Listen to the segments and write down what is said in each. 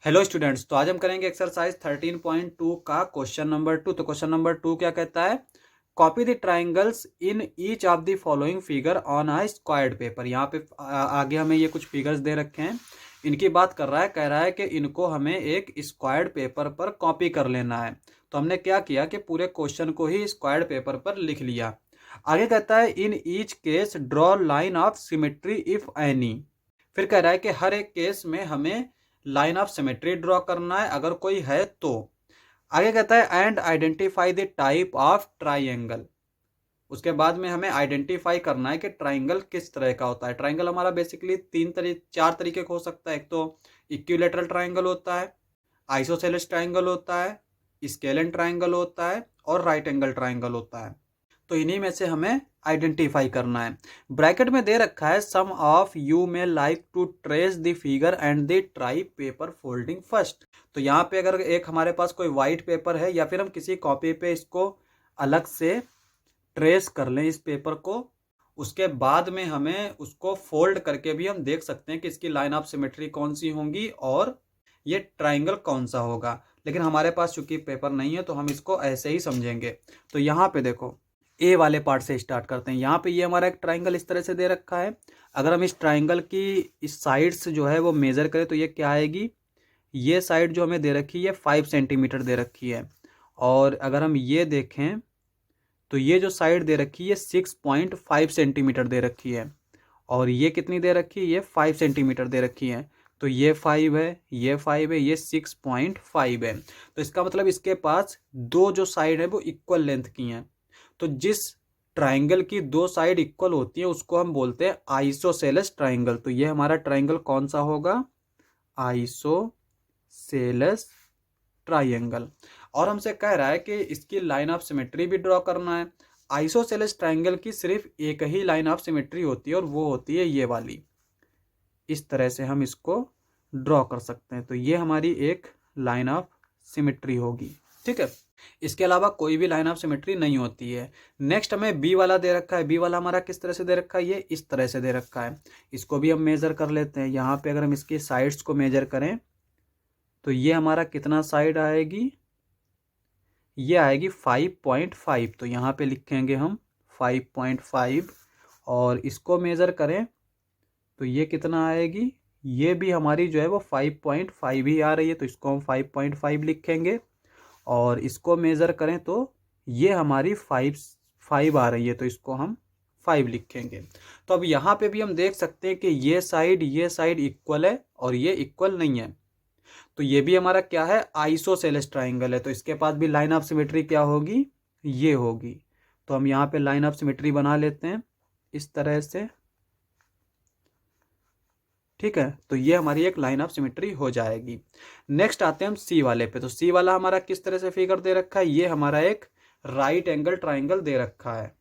Hello students, तो आज हम करेंगे एक्सरसाइज 13.2 का क्वेश्चन नंबर 2। तो क्वेश्चन नंबर 2 क्या कहता है? Copy the triangles in each of the following figure on a squared paper. यहाँ पे आगे हमें ये कुछ फिगर्स दे रखे हैं, इनकी बात कर रहा है। कह रहा है कि इनको हमें एक स्क्वायर्ड पेपर पर कॉपी कर लेना है। तो हमने क्या किया कि पूरे क्वेश्चन को ही स्क्वायर्ड पेपर पर लिख लिया। आगे कहता है in each case draw line of symmetry if any. फिर कह रहा है कि हर एक केस में हमें लाइन ऑफ सिमेट्री ड्रॉ करना है अगर कोई है तो। आगे कहता है and identify the type of triangle. उसके बाद में हमें आइडेंटिफाई करना है कि ट्राइंगल किस तरह का होता है। ट्राइंगल हमारा बेसिकली चार तरीके का हो सकता है। एक तो इक्विलेटरल ट्राइंगल होता है, आइसोसेलेस ट्राइंगल होता है, स्केलन ट्राइंगल होता है और राइट एंगल ट्राइंगल होता है। तो इन्हीं में से हमें आइडेंटिफाई करना है। ब्रैकेट में दे रखा है some of you may like to trace the figure and the try paper folding first. तो यहाँ पे अगर एक हमारे पास कोई वाइट पेपर है या फिर हम किसी कॉपी पे इसको अलग से ट्रेस कर लें इस पेपर को, उसके बाद में हमें उसको फोल्ड करके भी हम देख सकते हैं कि इसकी लाइन ऑफ सिमेट्री कौन सी होंगी और ये ट्राइंगल कौन सा होगा। लेकिन हमारे पास चूंकि पेपर नहीं है तो हम इसको ऐसे ही समझेंगे। तो यहाँ पे देखो, ए वाले पार्ट से स्टार्ट करते हैं। यहाँ पे ये हमारा एक ट्राइंगल इस तरह से दे रखा है। अगर हम इस ट्राइंगल की इस साइड्स जो है वो मेज़र करें तो ये क्या आएगी? ये साइड जो हमें दे रखी है 5 सेंटीमीटर दे रखी है। और अगर हम ये देखें तो ये जो साइड दे रखी है 6.5 सेंटीमीटर दे रखी है। और ये कितनी दे रखी है? ये 5 सेंटीमीटर दे रखी है। तो ये 5 है, ये 5 है, ये 6.5 है। तो इसका मतलब इसके पास दो जो साइड है वो इक्वल लेंथ की हैं। तो जिस ट्राइंगल की दो साइड इक्वल होती है उसको हम बोलते हैं आइसोसेलेस ट्राइंगल। तो ये हमारा ट्राइंगल कौन सा होगा? Isosceles triangle. और हमसे कह रहा है कि इसकी लाइन ऑफ सिमेट्री भी ड्रॉ करना है। आइसोसेलेस ट्राइंगल की सिर्फ एक ही लाइन ऑफ सिमेट्री होती है और वो होती है ये वाली। इस तरह से हम इसको ड्रॉ कर सकते हैं। तो ये हमारी एक लाइन ऑफ सिमेट्री होगी, ठीक है। इसके अलावा कोई भी लाइन ऑफ सिमेट्री नहीं होती है। नेक्स्ट हमें बी वाला दे रखा है। बी वाला हमारा किस तरह से दे रखा है? ये इस तरह से दे रखा है। इसको भी हम मेजर कर लेते हैं। यहाँ पे अगर हम इसकी साइड्स को मेजर करें तो ये हमारा कितना साइड आएगी? ये आएगी 5.5। तो यहाँ पे लिखेंगे हम 5.5। और इसको मेजर करें तो ये कितना आएगी? ये भी हमारी जो है वो 5.5 ही आ रही है, तो इसको हम 5.5 लिखेंगे। और इसको मेज़र करें तो ये हमारी 5 आ रही है, तो इसको हम 5 लिखेंगे। तो अब यहाँ पे भी हम देख सकते हैं कि ये साइड इक्वल है और ये इक्वल नहीं है। तो ये भी हमारा क्या है? आइसोसेलेस ट्राइंगल है। तो इसके पास भी लाइन ऑफ सिमेट्री क्या होगी? ये होगी। तो हम यहाँ पे लाइन ऑफ सिमेट्री बना लेते हैं इस तरह से, ठीक है। तो ये हमारी एक लाइन ऑफ सिमेट्री हो जाएगी। नेक्स्ट आते हैं हम सी वाले पे। तो सी वाला हमारा किस तरह से फिगर दे रखा है? ये हमारा एक राइट एंगल ट्राइंगल दे रखा है।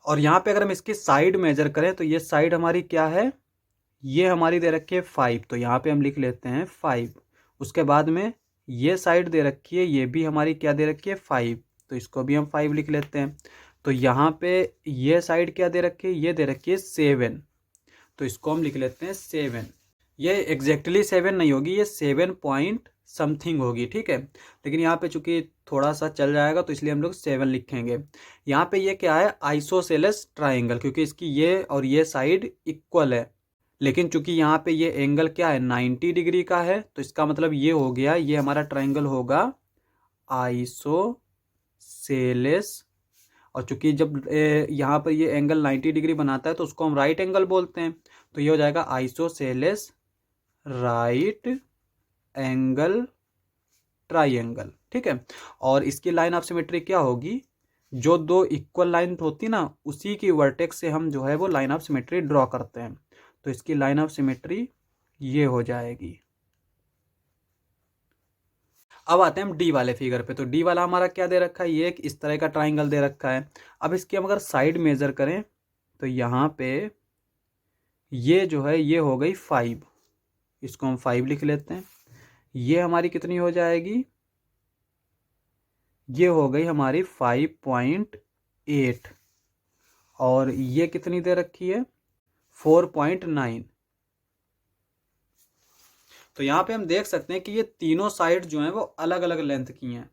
और यहाँ पे अगर हम इसकी साइड मेजर करें तो ये साइड हमारी क्या है? ये हमारी दे रखी है 5। तो यहाँ पे हम लिख लेते हैं 5। उसके बाद में ये साइड दे रखी है, ये भी हमारी क्या दे रखी है? 5। तो इसको भी हम 5 लिख लेते हैं। तो यहाँ पे ये साइड क्या दे रखी है? ये दे रखी है 7। तो इसको हम लिख लेते हैं 7। ये एग्जैक्टली 7 नहीं होगी, ये 7 पॉइंट समथिंग होगी, ठीक है। लेकिन यहाँ पे चूंकि थोड़ा सा चल जाएगा तो इसलिए हम लोग 7 लिखेंगे। यहाँ पे ये क्या है? आइसोसेलेस ट्राइंगल, क्योंकि इसकी ये और ये साइड इक्वल है। लेकिन चूंकि यहाँ पे ये एंगल क्या है? 90 डिग्री का है। तो इसका मतलब ये हो गया, ये हमारा ट्राइंगल होगा आइसोसेलेस। और चूंकि जब यहाँ पर ये एंगल 90 डिग्री बनाता है तो उसको हम राइट एंगल बोलते हैं। तो ये हो जाएगा आइसोसेलेस राइट एंगल ट्राइंगल, ठीक है। और इसकी लाइन ऑफ सिमेट्री क्या होगी? जो दो इक्वल लाइन होती ना, उसी की वर्टेक्स से हम जो है वो लाइन ऑफ सिमेट्री ड्रॉ करते हैं। तो इसकी लाइन ऑफ सिमेट्री ये हो जाएगी। अब आते हैं हम डी वाले फिगर पे। तो डी वाला हमारा क्या दे रखा है? ये एक इस तरह का ट्राइंगल दे रखा है। अब इसकी हम अगर साइड मेजर करें तो यहाँ पे ये जो है ये हो गई 5। इसको हम 5 लिख लेते हैं। ये हमारी कितनी हो जाएगी? ये हो गई हमारी 5.8। और ये कितनी दे रखी है? 4.9। तो यहाँ पे हम देख सकते हैं कि ये तीनों साइड जो हैं वो अलग अलग लेंथ की हैं।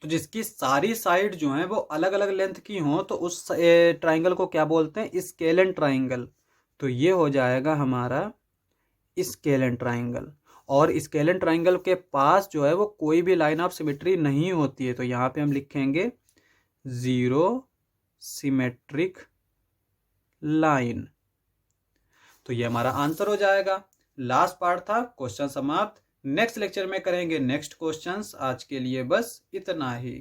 तो जिसकी सारी साइड जो हैं वो अलग अलग लेंथ की हों तो उस ट्राइंगल को क्या बोलते हैं? Scalene triangle. तो ये हो जाएगा हमारा स्केलन ट्राइंगल। और स्केलन ट्राइंगल के पास जो है वो कोई भी लाइन ऑफ सिमेट्री नहीं होती है, तो यहाँ पे हम लिखेंगे जीरो सिमेट्रिक लाइन। तो ये हमारा आंसर हो जाएगा। लास्ट पार्ट था, क्वेश्चन समाप्त। नेक्स्ट लेक्चर में करेंगे नेक्स्ट क्वेश्चंस। आज के लिए बस इतना ही।